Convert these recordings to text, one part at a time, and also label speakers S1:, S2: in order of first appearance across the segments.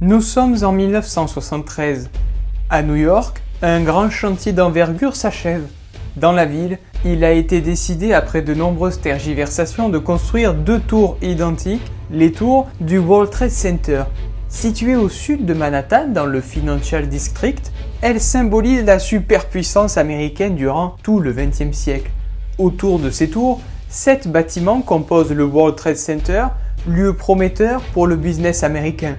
S1: Nous sommes en 1973. À New York, un grand chantier d'envergure s'achève. Dans la ville, il a été décidé après de nombreuses tergiversations de construire 2 tours identiques, les tours du World Trade Center. Situées au sud de Manhattan, dans le Financial District, elles symbolisent la superpuissance américaine durant tout le XXe siècle. Autour de ces tours, 7 bâtiments composent le World Trade Center, lieu prometteur pour le business américain.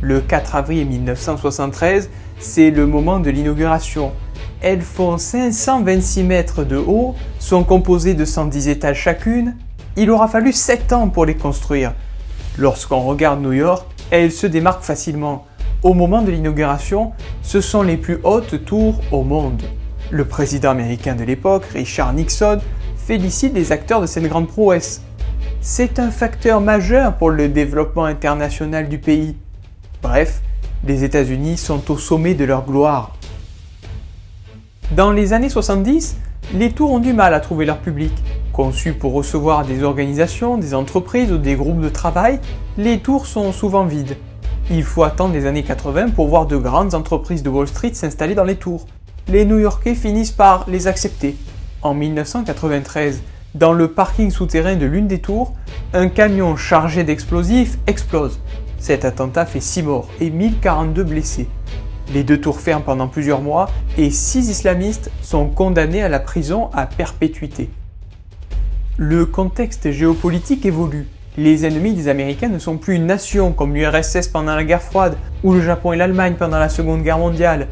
S1: Le 4 avril 1973, c'est le moment de l'inauguration. Elles font 526 mètres de haut, sont composées de 110 étages chacune. Il aura fallu 7 ans pour les construire. Lorsqu'on regarde New York, elles se démarquent facilement. Au moment de l'inauguration, ce sont les plus hautes tours au monde. Le président américain de l'époque, Richard Nixon, félicite les acteurs de cette grande prouesse. C'est un facteur majeur pour le développement international du pays. Bref, les États-Unis sont au sommet de leur gloire. Dans les années 70, les tours ont du mal à trouver leur public. Conçues pour recevoir des organisations, des entreprises ou des groupes de travail, les tours sont souvent vides. Il faut attendre les années 80 pour voir de grandes entreprises de Wall Street s'installer dans les tours. Les New-Yorkais finissent par les accepter. En 1993, dans le parking souterrain de l'une des tours, un camion chargé d'explosifs explose. Cet attentat fait 6 morts et 1042 blessés. Les 2 tours ferment pendant plusieurs mois et 6 islamistes sont condamnés à la prison à perpétuité. Le contexte géopolitique évolue. Les ennemis des Américains ne sont plus une nation comme l'URSS pendant la guerre froide ou le Japon et l'Allemagne pendant la Seconde Guerre mondiale.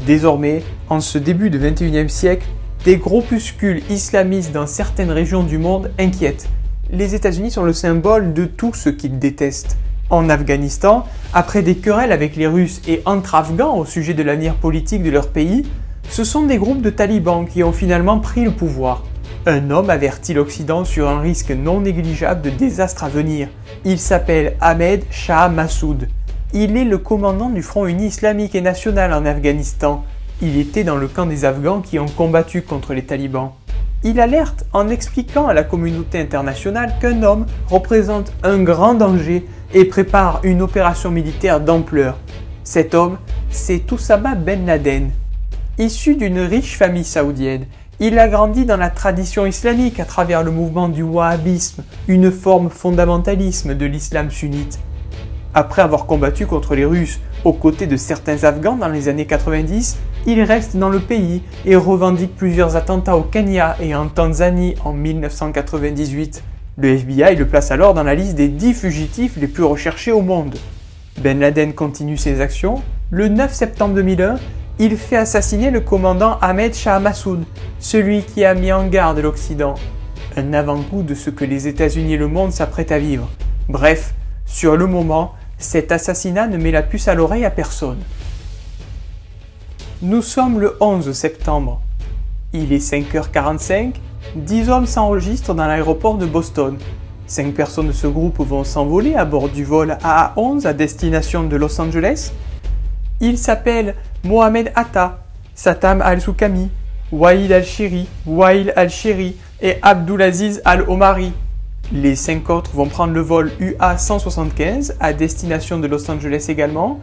S1: Désormais, en ce début du XXIe siècle, des groupuscules islamistes dans certaines régions du monde inquiètent. Les États-Unis sont le symbole de tout ce qu'ils détestent. En Afghanistan, après des querelles avec les Russes et entre Afghans au sujet de l'avenir politique de leur pays, ce sont des groupes de talibans qui ont finalement pris le pouvoir. Un homme avertit l'Occident sur un risque non négligeable de désastre à venir. Il s'appelle Ahmed Shah Massoud. Il est le commandant du Front uni islamique et national en Afghanistan. Il était dans le camp des Afghans qui ont combattu contre les talibans. Il alerte en expliquant à la communauté internationale qu'un homme représente un grand danger et prépare une opération militaire d'ampleur. Cet homme, c'est Oussama Ben Laden. Issu d'une riche famille saoudienne, il a grandi dans la tradition islamique à travers le mouvement du wahhabisme, une forme fondamentalisme de l'islam sunnite. Après avoir combattu contre les Russes aux côtés de certains Afghans dans les années 90, il reste dans le pays et revendique plusieurs attentats au Kenya et en Tanzanie en 1998. Le FBI le place alors dans la liste des 10 fugitifs les plus recherchés au monde. Ben Laden continue ses actions. Le 9 septembre 2001, il fait assassiner le commandant Ahmed Shah Massoud, celui qui a mis en garde l'Occident. Un avant-goût de ce que les États-Unis et le monde s'apprêtent à vivre. Bref, sur le moment, cet assassinat ne met la puce à l'oreille à personne. Nous sommes le 11 septembre. Il est 5h45, 10 hommes s'enregistrent dans l'aéroport de Boston. 5 personnes de ce groupe vont s'envoler à bord du vol AA-11 à destination de Los Angeles. Ils s'appellent Mohamed Atta, Satam Al-Soukami, Waïl Al-Shiri, Waïl Al-Shiri et Abdulaziz Al-Omari. Les 5 autres vont prendre le vol UA-175 à destination de Los Angeles également.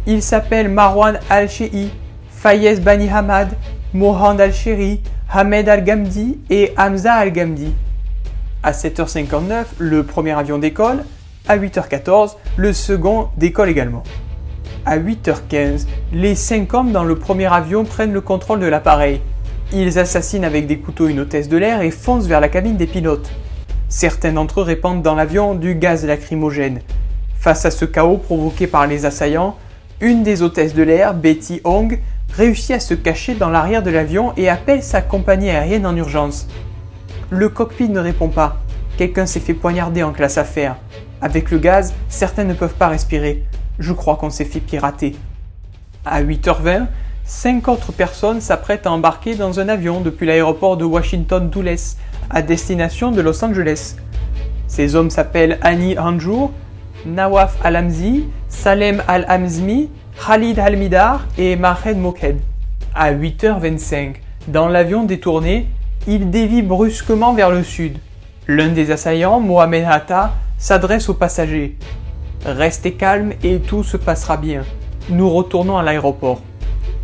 S1: Ils s'appellent Marwan Al-Shei, Fayez Bani Hamad, Mohand Al-Sheri, Hamed Al-Gamdi et Hamza Al-Gamdi. À 7h59, le premier avion décolle. À 8h14, le second décolle également. À 8h15, les 5 hommes dans le premier avion prennent le contrôle de l'appareil. Ils assassinent avec des couteaux une hôtesse de l'air et foncent vers la cabine des pilotes. Certains d'entre eux répandent dans l'avion du gaz lacrymogène. Face à ce chaos provoqué par les assaillants, une des hôtesses de l'air, Betty Hong, réussit à se cacher dans l'arrière de l'avion et appelle sa compagnie aérienne en urgence. Le cockpit ne répond pas. Quelqu'un s'est fait poignarder en classe affaires. Avec le gaz, certains ne peuvent pas respirer. Je crois qu'on s'est fait pirater. À 8h20, 5 autres personnes s'apprêtent à embarquer dans un avion depuis l'aéroport de Washington Dulles à destination de Los Angeles. Ces hommes s'appellent Hani Hanjour, Nawaf Al-Hamzi, Salem Al-Hamzmi, Khalid Al-Midar et Mahed Mokhed. À 8h25, dans l'avion détourné, il dévie brusquement vers le sud. L'un des assaillants, Mohamed Atta, s'adresse aux passagers. Restez calmes et tout se passera bien. Nous retournons à l'aéroport.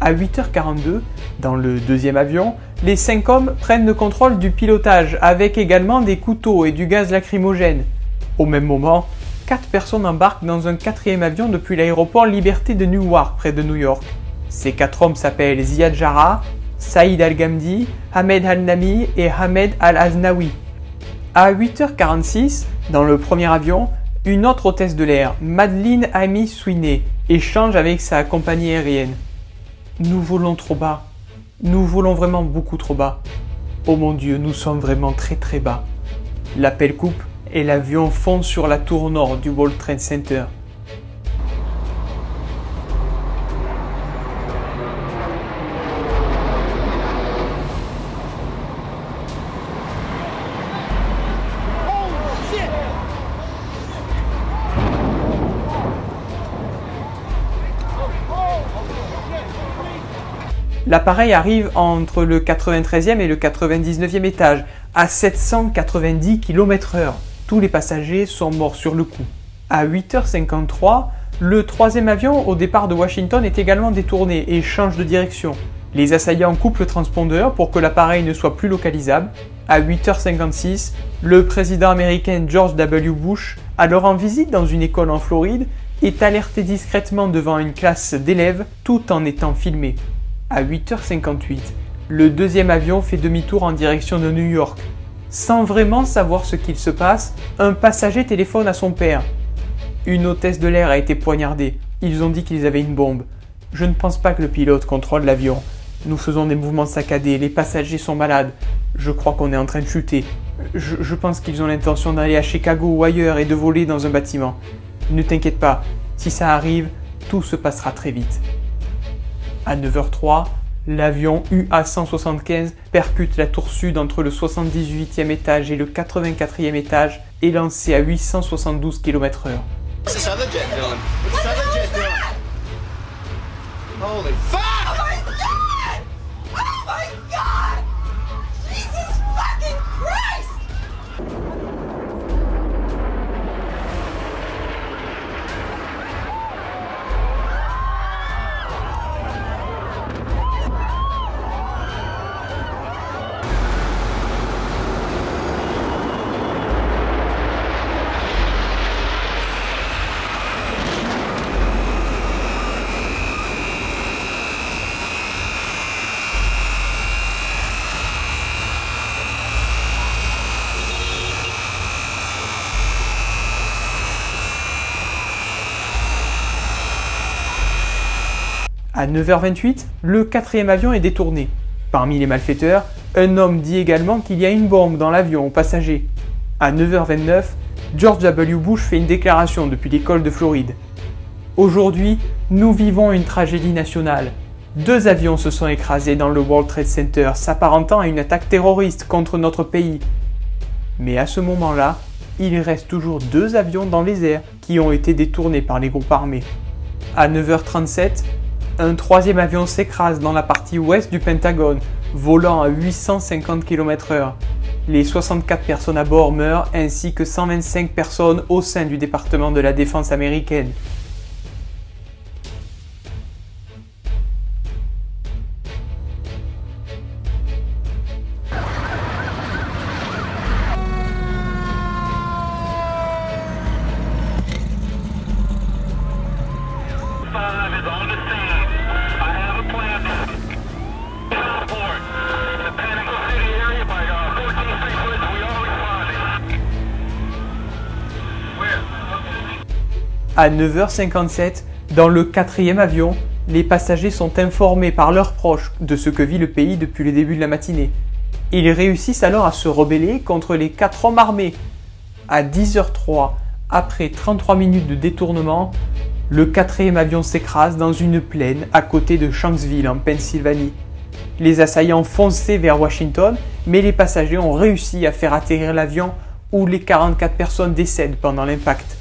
S1: À 8h42, dans le deuxième avion, les 5 hommes prennent le contrôle du pilotage avec également des couteaux et du gaz lacrymogène. Au même moment, 4 personnes embarquent dans un 4e avion depuis l'aéroport Liberté de Newark près de New York. Ces 4 hommes s'appellent Ziad Jarrah, Saïd Al-Ghamdi, Ahmed Al-Nami et Ahmed Al-Aznaoui. À 8h46, dans le premier avion, une autre hôtesse de l'air, Madeleine Amy Sweeney, échange avec sa compagnie aérienne. Nous volons trop bas. Nous volons vraiment beaucoup trop bas. Oh mon Dieu, nous sommes vraiment très très bas. L'appel coupe et l'avion fonce sur la tour nord du World Trade Center. L'appareil arrive entre le 93e et le 99e étage, à 790 km/h. Tous les passagers sont morts sur le coup. À 8h53, le 3e avion au départ de Washington est également détourné et change de direction. Les assaillants coupent le transpondeur pour que l'appareil ne soit plus localisable. À 8h56, le président américain George W. Bush, alors en visite dans une école en Floride, est alerté discrètement devant une classe d'élèves tout en étant filmé. À 8h58, le 2e avion fait demi-tour en direction de New York. Sans vraiment savoir ce qu'il se passe, un passager téléphone à son père. Une hôtesse de l'air a été poignardée. Ils ont dit qu'ils avaient une bombe. Je ne pense pas que le pilote contrôle l'avion. Nous faisons des mouvements saccadés, les passagers sont malades. Je crois qu'on est en train de chuter. Je pense qu'ils ont l'intention d'aller à Chicago ou ailleurs et de voler dans un bâtiment. Ne t'inquiète pas, si ça arrive, tout se passera très vite. À 9h03, l'avion UA-175 percute la tour sud entre le 78e étage et le 84e étage et lancé à 872 km/h.
S2: What's this other jet doing? What's this other jet doing? Holy fuck!
S3: Oh my god! Oh my god! Jesus fucking Christ!
S1: À 9h28, le 4e avion est détourné. Parmi les malfaiteurs, un homme dit également qu'il y a une bombe dans l'avion aux passagers. À 9h29, George W. Bush fait une déclaration depuis l'école de Floride. Aujourd'hui, nous vivons une tragédie nationale. 2 avions se sont écrasés dans le World Trade Center, s'apparentant à une attaque terroriste contre notre pays. Mais à ce moment-là, il reste toujours 2 avions dans les airs qui ont été détournés par les groupes armés. À 9h37, un 3e avion s'écrase dans la partie ouest du Pentagone, volant à 850 km/h. Les 64 personnes à bord meurent ainsi que 125 personnes au sein du département de la défense américaine. À 9h57, dans le 4e avion, les passagers sont informés par leurs proches de ce que vit le pays depuis le début de la matinée. Ils réussissent alors à se rebeller contre les 4 hommes armés. À 10h03, après 33 minutes de détournement, le 4e avion s'écrase dans une plaine à côté de Shanksville en Pennsylvanie. Les assaillants fonçaient vers Washington, mais les passagers ont réussi à faire atterrir l'avion où les 44 personnes décèdent pendant l'impact.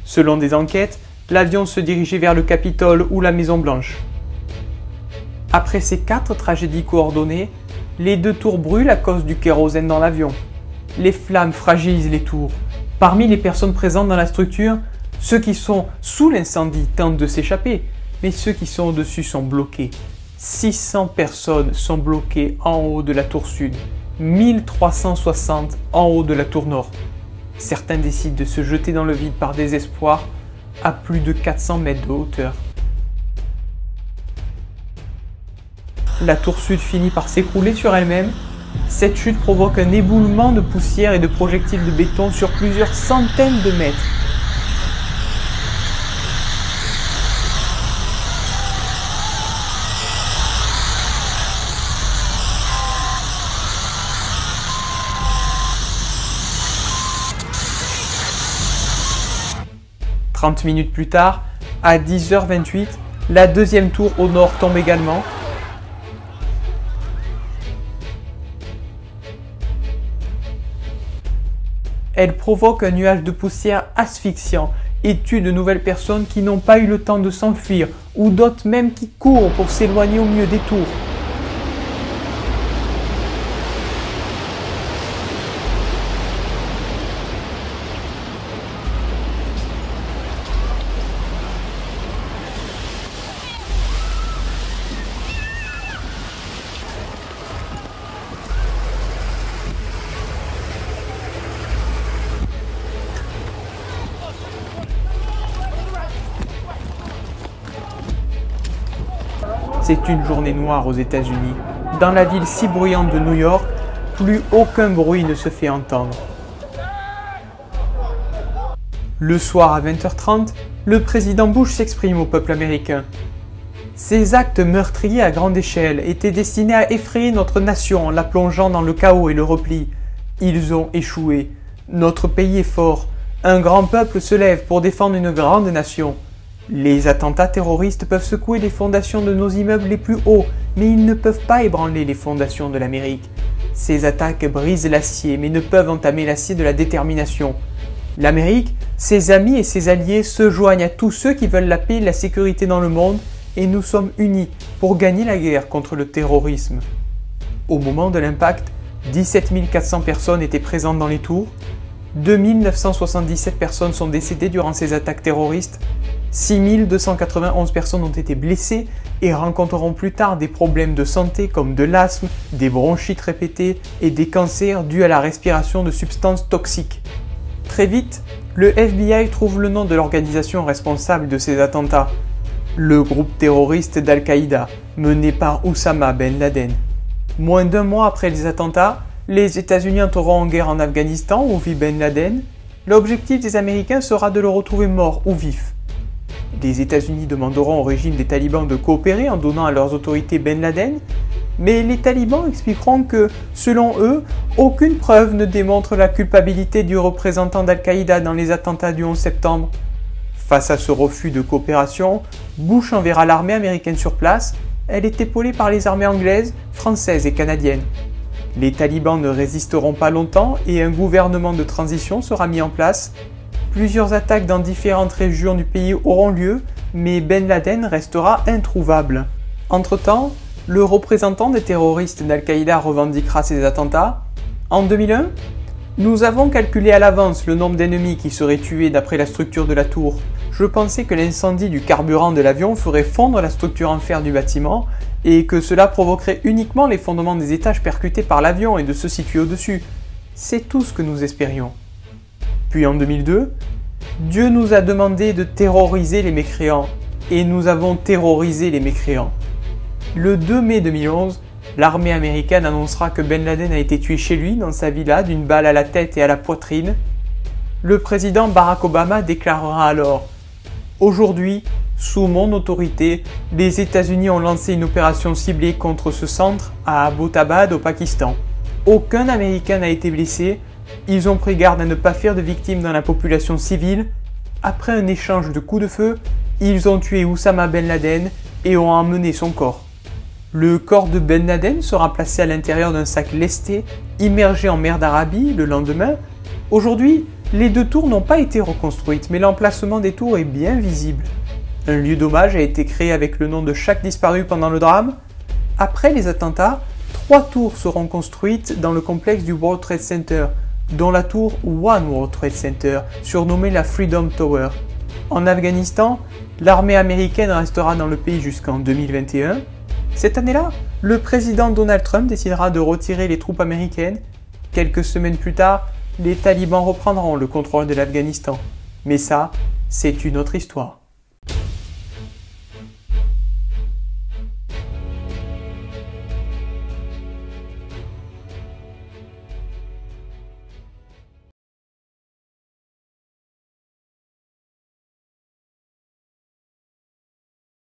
S1: Selon des enquêtes, l'avion se dirigeait vers le Capitole ou la Maison-Blanche. Après ces 4 tragédies coordonnées, les 2 tours brûlent à cause du kérosène dans l'avion. Les flammes fragilisent les tours. Parmi les personnes présentes dans la structure, Ceux qui sont sous l'incendie tentent de s'échapper, mais ceux qui sont au-dessus sont bloqués. 600 personnes sont bloquées en haut de la tour sud, 1360 en haut de la tour nord. Certains décident de se jeter dans le vide par désespoir à plus de 400 mètres de hauteur. La tour sud finit par s'écrouler sur elle-même. Cette chute provoque un éboulement de poussière et de projectiles de béton sur plusieurs centaines de mètres. « 30 minutes plus tard, à 10h28, la deuxième tour au nord tombe également. Elle provoque un nuage de poussière asphyxiant et tue de nouvelles personnes qui n'ont pas eu le temps de s'enfuir ou d'autres même qui courent pour s'éloigner au mieux des tours. C'est une journée noire aux États-Unis. Dans la ville si bruyante de New York, plus aucun bruit ne se fait entendre. Le soir à 20h30, le président Bush s'exprime au peuple américain. Ces actes meurtriers à grande échelle étaient destinés à effrayer notre nation en la plongeant dans le chaos et le repli. Ils ont échoué. Notre pays est fort. Un grand peuple se lève pour défendre une grande nation. Les attentats terroristes peuvent secouer les fondations de nos immeubles les plus hauts, mais ils ne peuvent pas ébranler les fondations de l'Amérique. Ces attaques brisent l'acier, mais ne peuvent entamer l'acier de la détermination. L'Amérique, ses amis et ses alliés se joignent à tous ceux qui veulent la paix et la sécurité dans le monde, et nous sommes unis pour gagner la guerre contre le terrorisme. Au moment de l'impact, 17 400 personnes étaient présentes dans les tours, 2 977 personnes sont décédées durant ces attaques terroristes, 6 291 personnes ont été blessées et rencontreront plus tard des problèmes de santé comme de l'asthme, des bronchites répétées et des cancers dus à la respiration de substances toxiques. Très vite, le FBI trouve le nom de l'organisation responsable de ces attentats, le groupe terroriste d'Al-Qaïda, mené par Oussama Ben Laden. Moins d'un mois après les attentats, les États-Unis entreront en guerre en Afghanistan où vit Ben Laden. L'objectif des Américains sera de le retrouver mort ou vif. Les États-Unis demanderont au régime des talibans de coopérer en donnant à leurs autorités Ben Laden, mais les talibans expliqueront que, selon eux, aucune preuve ne démontre la culpabilité du représentant d'Al-Qaïda dans les attentats du 11 septembre. Face à ce refus de coopération, Bush enverra l'armée américaine sur place. Elle est épaulée par les armées anglaises, françaises et canadiennes. Les talibans ne résisteront pas longtemps et un gouvernement de transition sera mis en place. Plusieurs attaques dans différentes régions du pays auront lieu, mais Ben Laden restera introuvable. Entre-temps, le représentant des terroristes d'Al-Qaïda revendiquera ces attentats. En 2001, nous avons calculé à l'avance le nombre d'ennemis qui seraient tués d'après la structure de la tour. Je pensais que l'incendie du carburant de l'avion ferait fondre la structure en fer du bâtiment et que cela provoquerait uniquement l'effondrement des étages percutés par l'avion et de ceux situés au-dessus. C'est tout ce que nous espérions. Puis en 2002, Dieu nous a demandé de terroriser les mécréants, et nous avons terrorisé les mécréants. Le 2 mai 2011, l'armée américaine annoncera que Ben Laden a été tué chez lui, dans sa villa, d'une balle à la tête et à la poitrine. Le président Barack Obama déclarera alors « Aujourd'hui, sous mon autorité, les États-Unis ont lancé une opération ciblée contre ce centre à Abbottabad au Pakistan. Aucun Américain n'a été blessé. Ils ont pris garde à ne pas faire de victimes dans la population civile. Après un échange de coups de feu, ils ont tué Oussama Ben Laden et ont emmené son corps. Le corps de Ben Laden sera placé à l'intérieur d'un sac lesté, immergé en mer d'Arabie le lendemain. Aujourd'hui, les deux tours n'ont pas été reconstruites, mais l'emplacement des tours est bien visible. Un lieu d'hommage a été créé avec le nom de chaque disparu pendant le drame. Après les attentats, 3 tours seront construites dans le complexe du World Trade Center, dont la tour One World Trade Center, surnommée la Freedom Tower. En Afghanistan, l'armée américaine restera dans le pays jusqu'en 2021. Cette année-là, le président Donald Trump décidera de retirer les troupes américaines. Quelques semaines plus tard, les talibans reprendront le contrôle de l'Afghanistan. Mais ça, c'est une autre histoire.